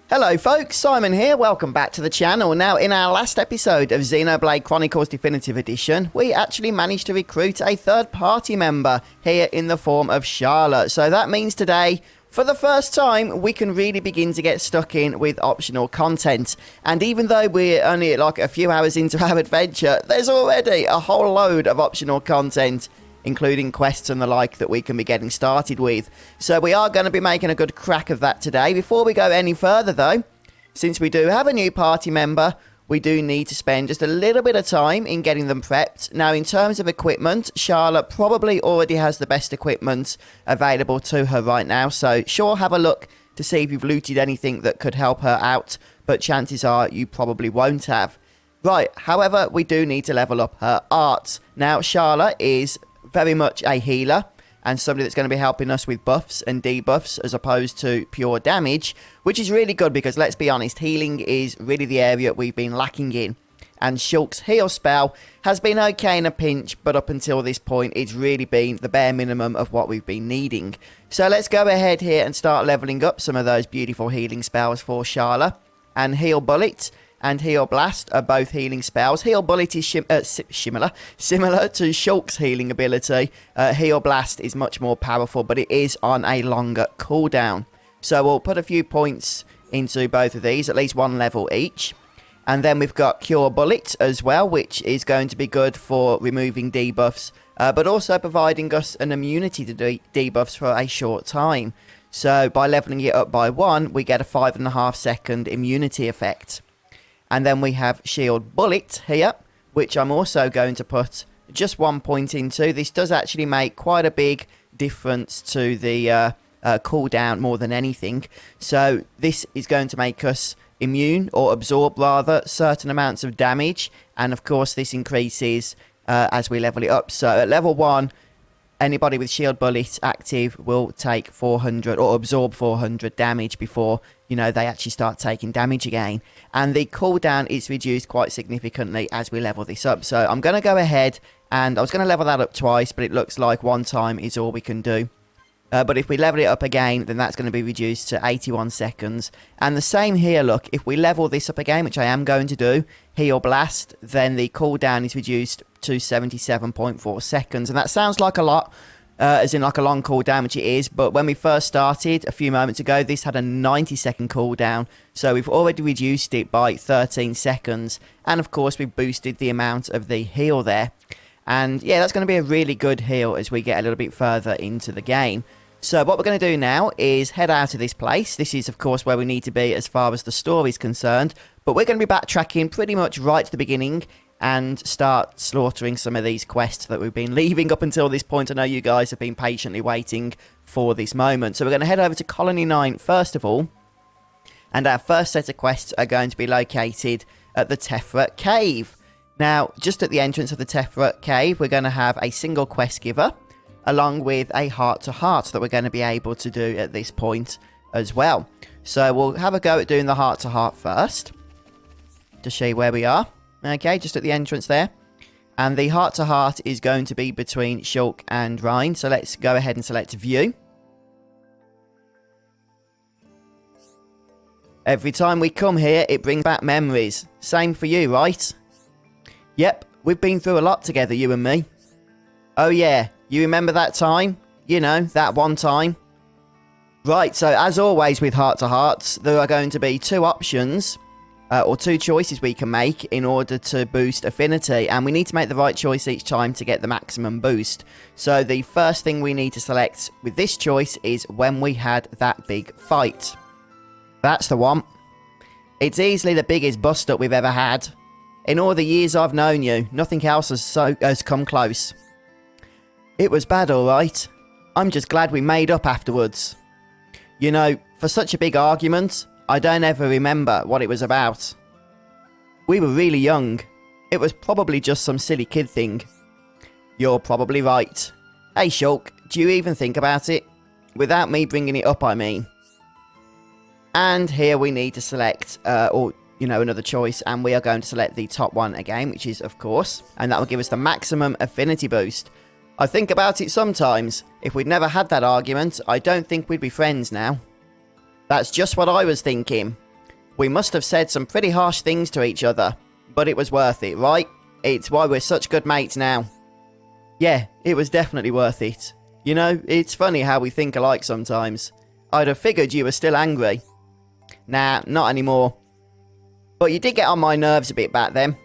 Hello folks, Simon here, welcome back to the channel. Now in our last episode of Xenoblade Chronicles Definitive Edition, we actually managed to recruit a third party member here in the form of Sharla. So that means today, for the first time, we can really begin to get stuck in with optional content. And even though we're only like a few hours into our adventure, there's already a whole load of optional content, including quests and the like, that we can be getting started with. So we are going to be making a good crack of that today. Before we go any further though, since we do have a new party member, we do need to spend just a little bit of time in getting them prepped. Now in terms of equipment, Sharla probably already has the best equipment available to her right now. So sure, have a look to see if you've looted anything that could help her out, but chances are you probably won't have. Right, however, we do need to level up her art. Now Sharla is very much a healer and somebody that's going to be helping us with buffs and debuffs as opposed to pure damage, which is really good because let's be honest, healing is really the area we've been lacking in. And Shulk's heal spell has been okay in a pinch, but up until this point it's really been the bare minimum of what we've been needing. So let's go ahead here and start leveling up some of those beautiful healing spells for Sharla. And Heal Bullet and Heal Blast are both healing spells. Heal Bullet is similar to Shulk's healing ability. Heal Blast is much more powerful, but it is on a longer cooldown. So we'll put a few points into both of these, at least one level each. And then we've got Cure Bullet as well, which is going to be good for removing debuffs, but also providing us an immunity to debuffs for a short time. So by leveling it up by 1, we get a 5.5 second immunity effect. And then we have Shield Bullet here, which I'm also going to put just 1 point into. This does actually make quite a big difference to the cooldown more than anything. So this is going to make us immune, or absorb rather, certain amounts of damage. And of course this increases as we level it up. So at level 1, anybody with Shield Bullet active will take 400 or absorb 400 damage before, you know, they actually start taking damage again. And the cooldown is reduced quite significantly as we level this up. So I'm going to go ahead and I was going to level that up twice, but it looks like one time is all we can do. But if we level it up again, then that's going to be reduced to 81 seconds. And the same here, look, if we level this up again, which I am going to do, Heal Blast, then the cooldown is reduced to 77.4 seconds. And that sounds like a lot, as in like a long cooldown, which it is. But when we first started a few moments ago, this had a 90-second cooldown. So we've already reduced it by 13 seconds. And of course, we've boosted the amount of the heal there. And yeah, that's going to be a really good heal as we get a little bit further into the game. So what we're going to do now is head out of this place. This is, of course, where we need to be as far as the story is concerned. But we're going to be backtracking pretty much right to the beginning and start slaughtering some of these quests that we've been leaving up until this point. I know you guys have been patiently waiting for this moment. So we're going to head over to Colony 9 first of all. And our first set of quests are going to be located at the Tephra Cave. Now, just at the entrance of the Tephra Cave, we're going to have a single quest giver, along with a heart-to-heart that we're going to be able to do at this point as well. So we'll have a go at doing the heart-to-heart first, to show you where we are. Okay, just at the entrance there. And the heart-to-heart is going to be between Shulk and Rhine. So let's go ahead and select View. Every time we come here, it brings back memories. Same for you, right? Yep, we've been through a lot together, you and me. Oh yeah, you remember that time? You know, that one time? Right, so as always with heart-to-hearts, there are going to be two options, or two choices we can make in order to boost affinity, and we need to make the right choice each time to get the maximum boost. So the first thing we need to select with this choice is when we had that big fight. That's the one. It's easily the biggest bust-up we've ever had. In all the years I've known you, nothing else has come close. It was bad, alright. I'm just glad we made up afterwards. You know, for such a big argument, I don't ever remember what it was about. We were really young. It was probably just some silly kid thing. You're probably right. Hey Shulk, do you even think about it? Without me bringing it up, I mean. And here we need to select, another choice, and we are going to select the top one again, which is, of course, and that will give us the maximum affinity boost. I think about it sometimes. If we'd never had that argument, I don't think we'd be friends now. That's just what I was thinking. We must have said some pretty harsh things to each other, but it was worth it, right? It's why we're such good mates now. Yeah, it was definitely worth it. You know, it's funny how we think alike sometimes. I'd have figured you were still angry. Nah, not anymore. But you did get on my nerves a bit back then.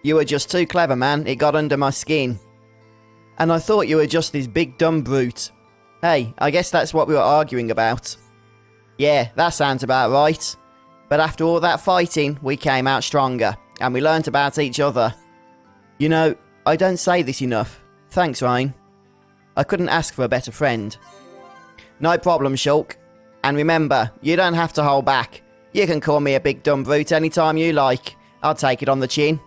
You were just too clever, man. It got under my skin. And I thought you were just this big dumb brute. Hey, I guess that's what we were arguing about. Yeah, that sounds about right. But after all that fighting, we came out stronger. And we learnt about each other. You know, I don't say this enough. Thanks, Ryan. I couldn't ask for a better friend. No problem, Shulk. And remember, you don't have to hold back. You can call me a big dumb brute anytime you like. I'll take it on the chin.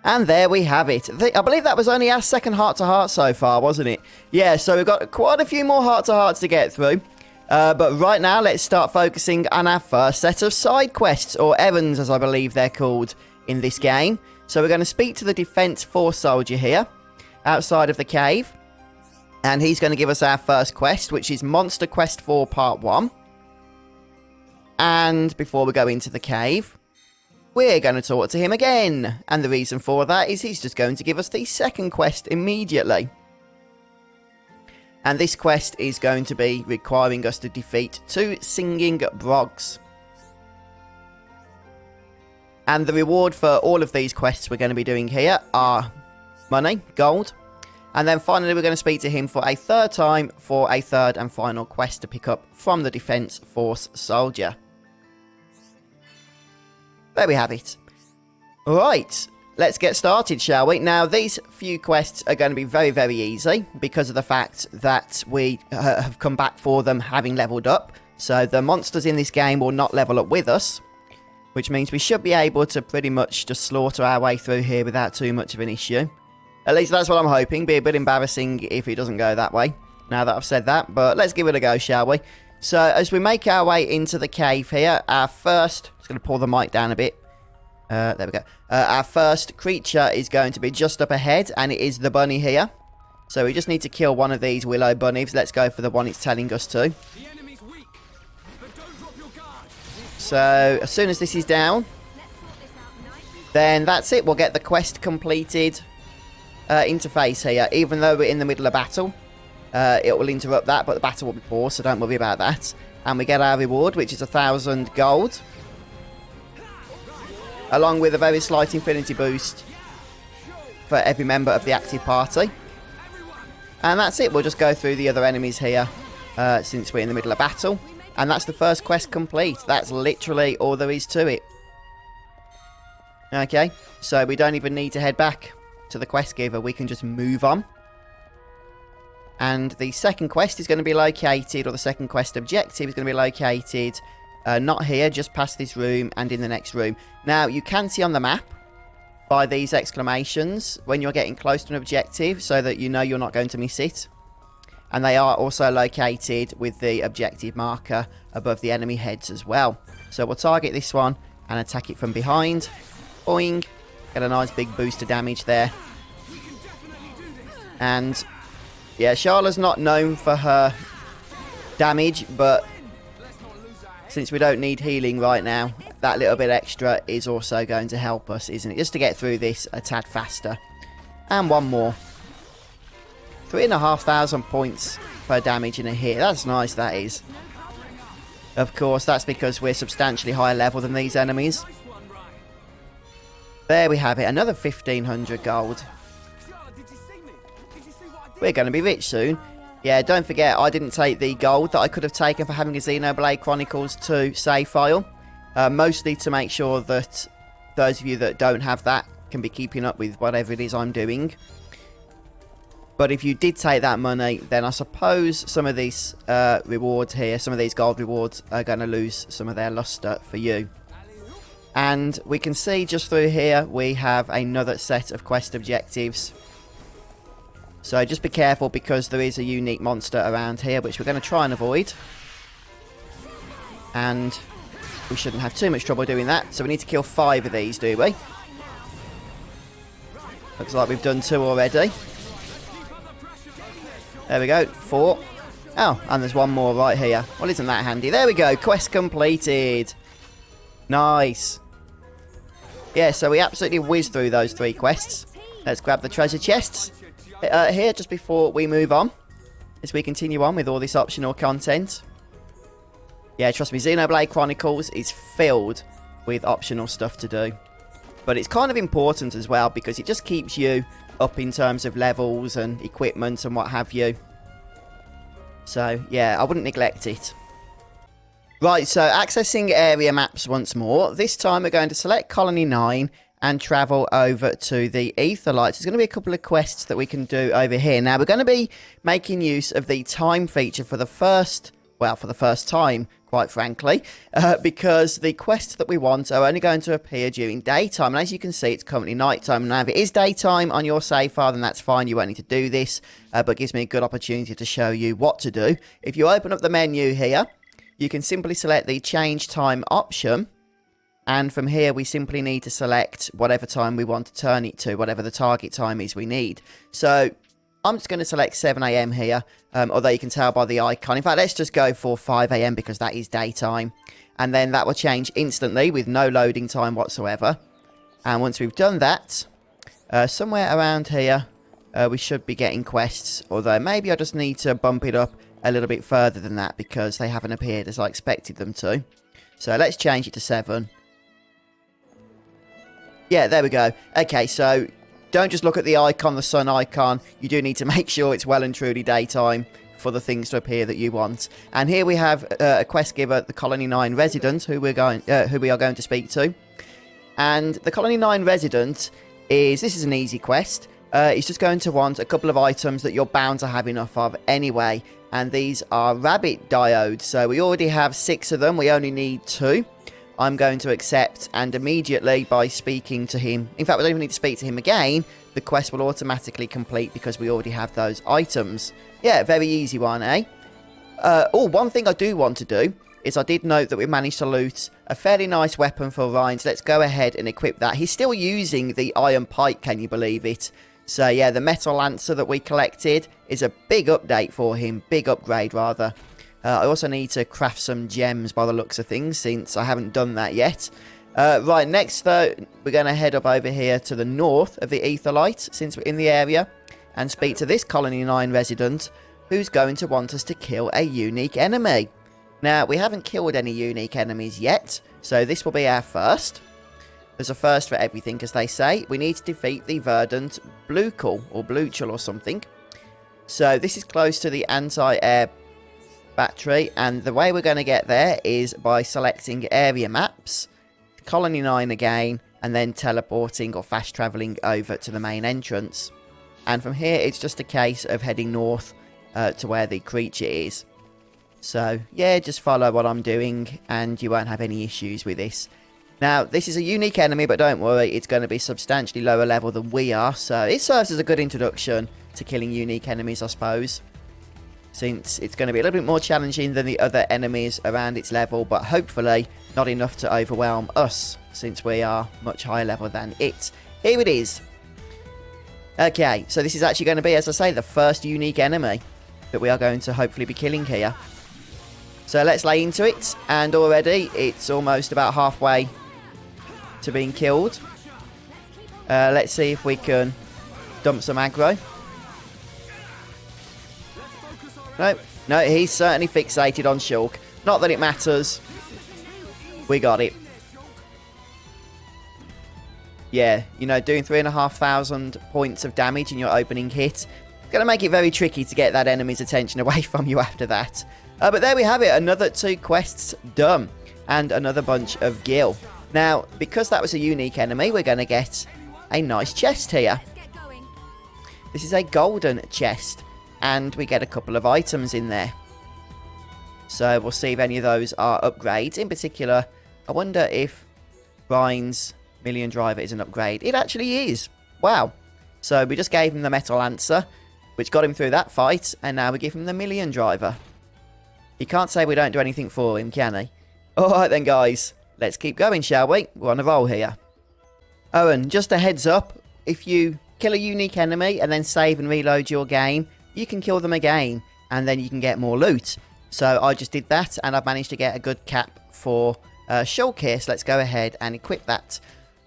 And there we have it. I believe that was only our second heart-to-heart so far, wasn't it? Yeah, so we've got quite a few more heart-to-hearts to get through. But right now, let's start focusing on our first set of side quests, or errands as I believe they're called in this game. So we're going to speak to the Defense Force soldier here, outside of the cave. And he's going to give us our first quest, which is Monster Quest 4 Part 1. And before we go into the cave, we're going to talk to him again. And the reason for that is he's just going to give us the second quest immediately. And this quest is going to be requiring us to defeat 2 singing brogs. And the reward for all of these quests we're going to be doing here are money, gold. And then finally we're going to speak to him for a third time for a third and final quest to pick up from the Defense Force soldier. There we have it. Alright, let's get started, shall we? Now, these few quests are going to be very, very easy because of the fact that we have come back for them having leveled up. So the monsters in this game will not level up with us, which means we should be able to pretty much just slaughter our way through here without too much of an issue. At least that's what I'm hoping. Be a bit embarrassing if it doesn't go that way, now that I've said that. But let's give it a go, shall we? So, as we make our way into the cave here, our first... Just going to pull the mic down a bit. There we go. Our first creature is going to be just up ahead, and it is the bunny here. So, we just need to kill one of these willow bunnies. Let's go for the one it's telling us to. So, as soon as this is down, then that's it. We'll get the quest completed interface here. Even though we're in the middle of battle, it will interrupt that, but the battle will be paused, so don't worry about that. And we get our reward, which is 1,000 gold, along with a very slight infinity boost for every member of the active party. And that's it. We'll just go through the other enemies here, since we're in the middle of battle. And that's the first quest complete. That's literally all there is to it. Okay, so we don't even need to head back to the quest giver. We can just move on. And the second quest is going to be located, or the second quest objective is going to be located, not here, just past this room and in the next room. Now, you can see on the map, by these exclamations, when you're getting close to an objective, so that you know you're not going to miss it. And they are also located with the objective marker above the enemy heads as well. So we'll target this one and attack it from behind. Boing. Get a nice big boost of damage there. And yeah, Sharla's not known for her damage, but since we don't need healing right now, that little bit extra is also going to help us, isn't it? Just to get through this a tad faster. And one more. 3,500 points per damage in a hit. That's nice, that is. Of course, that's because we're substantially higher level than these enemies. There we have it. Another 1,500 gold. We're going to be rich soon. Yeah, don't forget, I didn't take the gold that I could have taken for having a Xenoblade Chronicles 2 save file. Mostly to make sure that those of you that don't have that can be keeping up with whatever it is I'm doing. But if you did take that money, then I suppose some of these rewards here, some of these gold rewards, are going to lose some of their luster for you. And we can see just through here, we have another set of quest objectives. So just be careful, because there is a unique monster around here, which we're going to try and avoid. And we shouldn't have too much trouble doing that. So we need to kill 5 of these, do we? Looks like we've done 2 already. There we go, 4. Oh, and there's one more right here. Well, isn't that handy? There we go, quest completed. Nice. Yeah, so we absolutely whizzed through those 3 quests. Let's grab the treasure chests. Here, just before we move on, as we continue on with all this optional content. Yeah, trust me, Xenoblade Chronicles is filled with optional stuff to do. But it's kind of important as well, because it just keeps you up in terms of levels and equipment and what have you. So, yeah, I wouldn't neglect it. Right, so accessing area maps once more. This time we're going to select Colony 9 and travel over to the Aetherlights. There's going to be a couple of quests that we can do over here. Now, we're going to be making use of the time feature for the first time, quite frankly, because the quests that we want are only going to appear during daytime. And as you can see, it's currently nighttime. Now, if it is daytime on your save file, then that's fine. You won't need to do this, but it gives me a good opportunity to show you what to do. If you open up the menu here, you can simply select the change time option. And from here, we simply need to select whatever time we want to turn it to, whatever the target time is we need. So I'm just going to select 7 AM here, although you can tell by the icon. In fact, let's just go for 5 AM because that is daytime. And then that will change instantly with no loading time whatsoever. And once we've done that, somewhere around here, we should be getting quests. Although maybe I just need to bump it up a little bit further than that because they haven't appeared as I expected them to. So let's change it to 7. Yeah, there we go. Okay, so don't just look at the icon, the sun icon. You do need to make sure it's well and truly daytime for the things to appear that you want. And here we have a quest giver, the Colony 9 resident, who we are going to speak to. And the Colony 9 resident this is an easy quest. He's just going to want a couple of items that you're bound to have enough of anyway. And these are rabbit diodes. So we already have 6 of them. We only need 2. I'm going to accept, and immediately by speaking to him, in fact, we don't even need to speak to him again, the quest will automatically complete because we already have those items. Yeah, very easy one, eh? One thing I do want to do is I did note that we managed to loot a fairly nice weapon for Ryan, so let's go ahead and equip that. He's still using the iron pike, can you believe it? So yeah, the metal lancer that we collected is a big update for him, big upgrade rather. I also need to craft some gems by the looks of things, since I haven't done that yet. Right, next though, we're going to head up over here to the north of the Aetherlight, since we're in the area, and speak to this Colony 9 resident, who's going to want us to kill a unique enemy. Now, we haven't killed any unique enemies yet, so this will be our first. There's a first for everything, as they say. We need to defeat the verdant Bluchel, or Bluchel or something. So this is close to the anti-air battery, and the way we're going to get there is by selecting area maps, Colony 9 again, and then teleporting or fast travelling over to the main entrance. And from here, it's just a case of heading north to where the creature is. So, yeah, just follow what I'm doing, and you won't have any issues with this. Now, this is a unique enemy, but don't worry, it's going to be substantially lower level than we are, so it serves as a good introduction to killing unique enemies, I suppose. Since it's going to be a little bit more challenging than the other enemies around its level, but hopefully not enough to overwhelm us, since we are much higher level than it. Here it is. Okay, so this is actually going to be, as I say, the first unique enemy that we are going to hopefully be killing here. So let's lay into it, and already it's almost about halfway to being killed. Let's see if we can dump some aggro. No, he's certainly fixated on Shulk. Not that it matters. We got it. Yeah, you know, doing 3,500 points of damage in your opening hit. Going to make it very tricky to get that enemy's attention away from you after that. But there we have it. Another 2 quests done. And another bunch of gil. Now, because that was a unique enemy, we're going to get a nice chest here. This is a golden chest. And we get a couple of items in there. So we'll see if any of those are upgrades. In particular, I wonder if Ryan's Million Driver is an upgrade. It actually is. Wow. So we just gave him the Metal Lancer, which got him through that fight. And now we give him the Million Driver. He can't say we don't do anything for him, can he? Alright then, guys. Let's keep going, shall we? We're on a roll here. Oh, and just a heads up. If you kill a unique enemy and then save and reload your game, you can kill them again, and then you can get more loot. So I just did that, and I've managed to get a good cap for shulk here, so let's go ahead and equip that.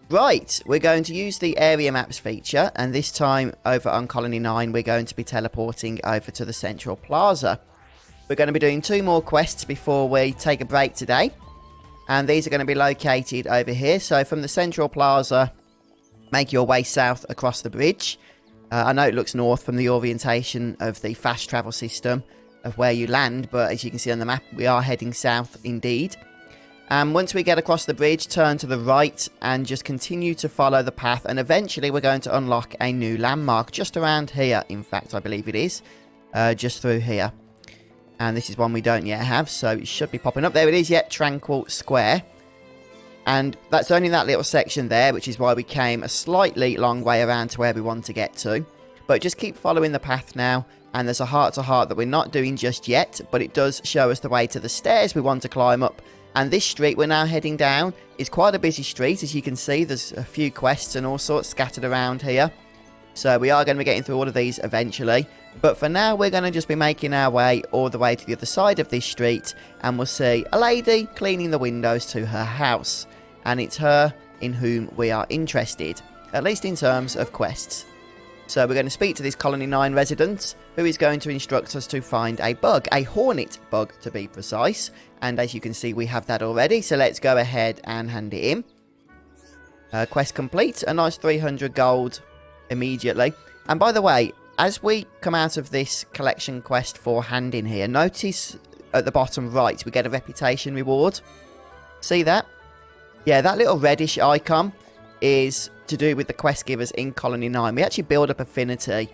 Right, we're going to use the area maps feature, and this time over on Colony 9, we're going to be teleporting over to the Central Plaza. We're going to be doing 2 more quests before we take a break today, and these are going to be located over here. So from the Central Plaza, make your way south across the bridge. I know it looks north from the orientation of the fast travel system of where you land, but as you can see on the map, we are heading south indeed. And once we get across the bridge, turn to the right and just continue to follow the path. And eventually we're going to unlock a new landmark just around here. In fact, I believe it is just through here. And this is one we don't yet have, so it should be popping up. There it is, yet Tranquil Square. And that's only that little section there, which is why we came a slightly long way around to where we want to get to. But just keep following the path now. And there's a heart-to-heart that we're not doing just yet, but it does show us the way to the stairs we want to climb up. And this street we're now heading down is quite a busy street. As you can see, there's a few quests and all sorts scattered around here. So we are going to be getting through all of these eventually. But for now, we're going to just be making our way all the way to the other side of this street. And we'll see a lady cleaning the windows to her house. And it's her in whom we are interested, at least in terms of quests. So we're going to speak to this Colony 9 resident, who is going to instruct us to find a bug, a hornet bug to be precise. And as you can see, we have that already, so let's go ahead and hand it in. Quest complete, a nice 300 gold immediately. And by the way, as we come out of this collection quest for handing here, notice at the bottom right, we get a reputation reward. See that? Yeah, that little reddish icon is to do with the quest givers in Colony 9. We actually build up affinity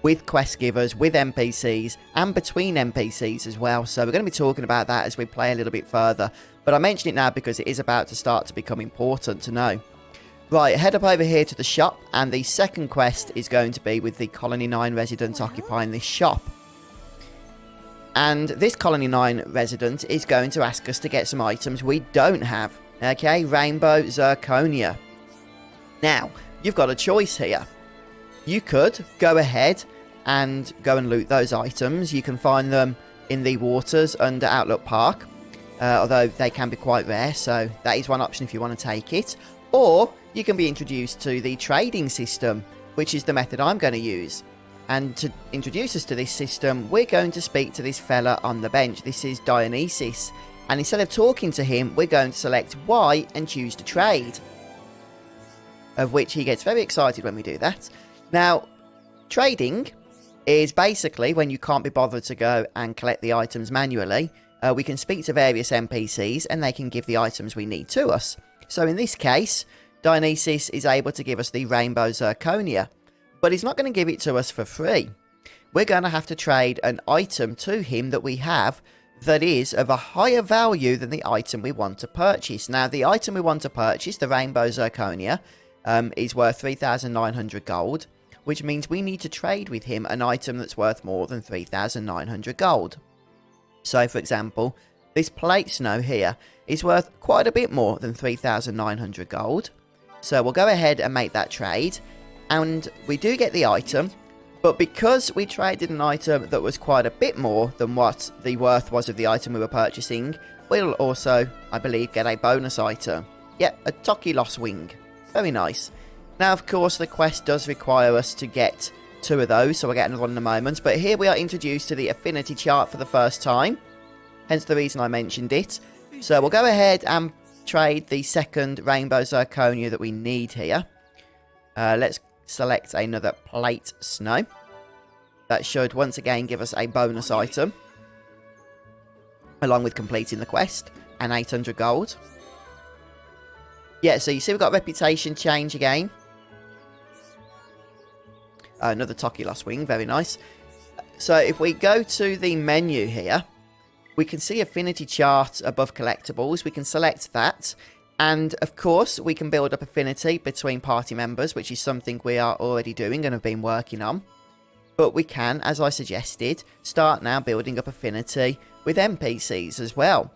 with quest givers, with NPCs, and between NPCs as well. So we're going to be talking about that as we play a little bit further. But I mention it now because it is about to start to become important to know. Right, head up over here to the shop, and the second quest is going to be with the Colony 9 residents occupying this shop. And this Colony 9 resident is going to ask us to get some items we don't have. Okay, Rainbow Zirconia. Now, you've got a choice here. You could go ahead and go and loot those items. You can find them in the waters under Outlook Park, although they can be quite rare, so that is one option if you want to take it. Or you can be introduced to the trading system, which is the method I'm going to use. And to introduce us to this system, we're going to speak to this fella on the bench. This is Dionysus. And instead of talking to him, we're going to select Y and choose to trade. Of which he gets very excited when we do that. Now, trading is basically when you can't be bothered to go and collect the items manually. We can speak to various NPCs and they can give the items we need to us. So in this case, Dionysus is able to give us the Rainbow Zirconia. But he's not going to give it to us for free. We're going to have to trade an item to him that we have that is of a higher value than the item we want to purchase. Now, the item we want to purchase, the Rainbow Zirconia, is worth 3,900 gold, which means we need to trade with him an item that's worth more than 3,900 gold. So, for example, this plate snow here is worth quite a bit more than 3,900 gold. So we'll go ahead and make that trade, and we do get the item, but because we traded an item that was quite a bit more than what the worth was of the item we were purchasing, we'll also, I believe, get a bonus item. Yep, a Tokilos wing. Very nice. Now, of course, the quest does require us to get 2 of those, so we'll get another one in a moment. But here we are introduced to the affinity chart for the first time, hence the reason I mentioned it. So we'll go ahead and trade the second Rainbow Zirconia that we need here. Let's select another plate snow. That should once again give us a bonus item, along with completing the quest, and 800 gold. Yeah, so you see we've got reputation change again. Another Tokilos wing, very nice. So if we go to the menu here, we can see affinity chart above collectibles. We can select that. And of course, we can build up affinity between party members, which is something we are already doing and have been working on. But we can, as I suggested, start now building up affinity with NPCs as well.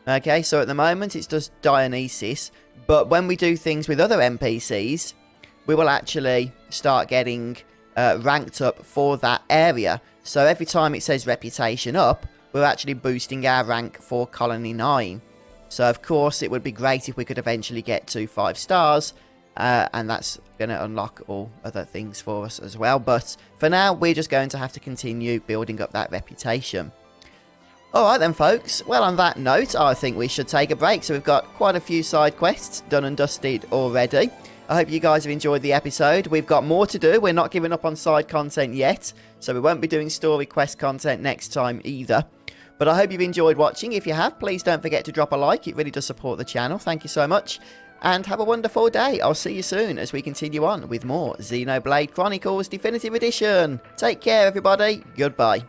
Okay, so at the moment it's just Dionysus, but when we do things with other NPCs, we will actually start getting ranked up for that area. So every time it says reputation up, we're actually boosting our rank for Colony 9. So of course it would be great if we could eventually get to 5 stars, and that's going to unlock all other things for us as well. But for now, we're just going to have to continue building up that reputation. Alright then folks, well on that note, I think we should take a break. So we've got quite a few side quests done and dusted already. I hope you guys have enjoyed the episode. We've got more to do, we're not giving up on side content yet, so we won't be doing story quest content next time either. But I hope you've enjoyed watching. If you have, please don't forget to drop a like, it really does support the channel. Thank you so much, and have a wonderful day. I'll see you soon as we continue on with more Xenoblade Chronicles Definitive Edition. Take care everybody, goodbye.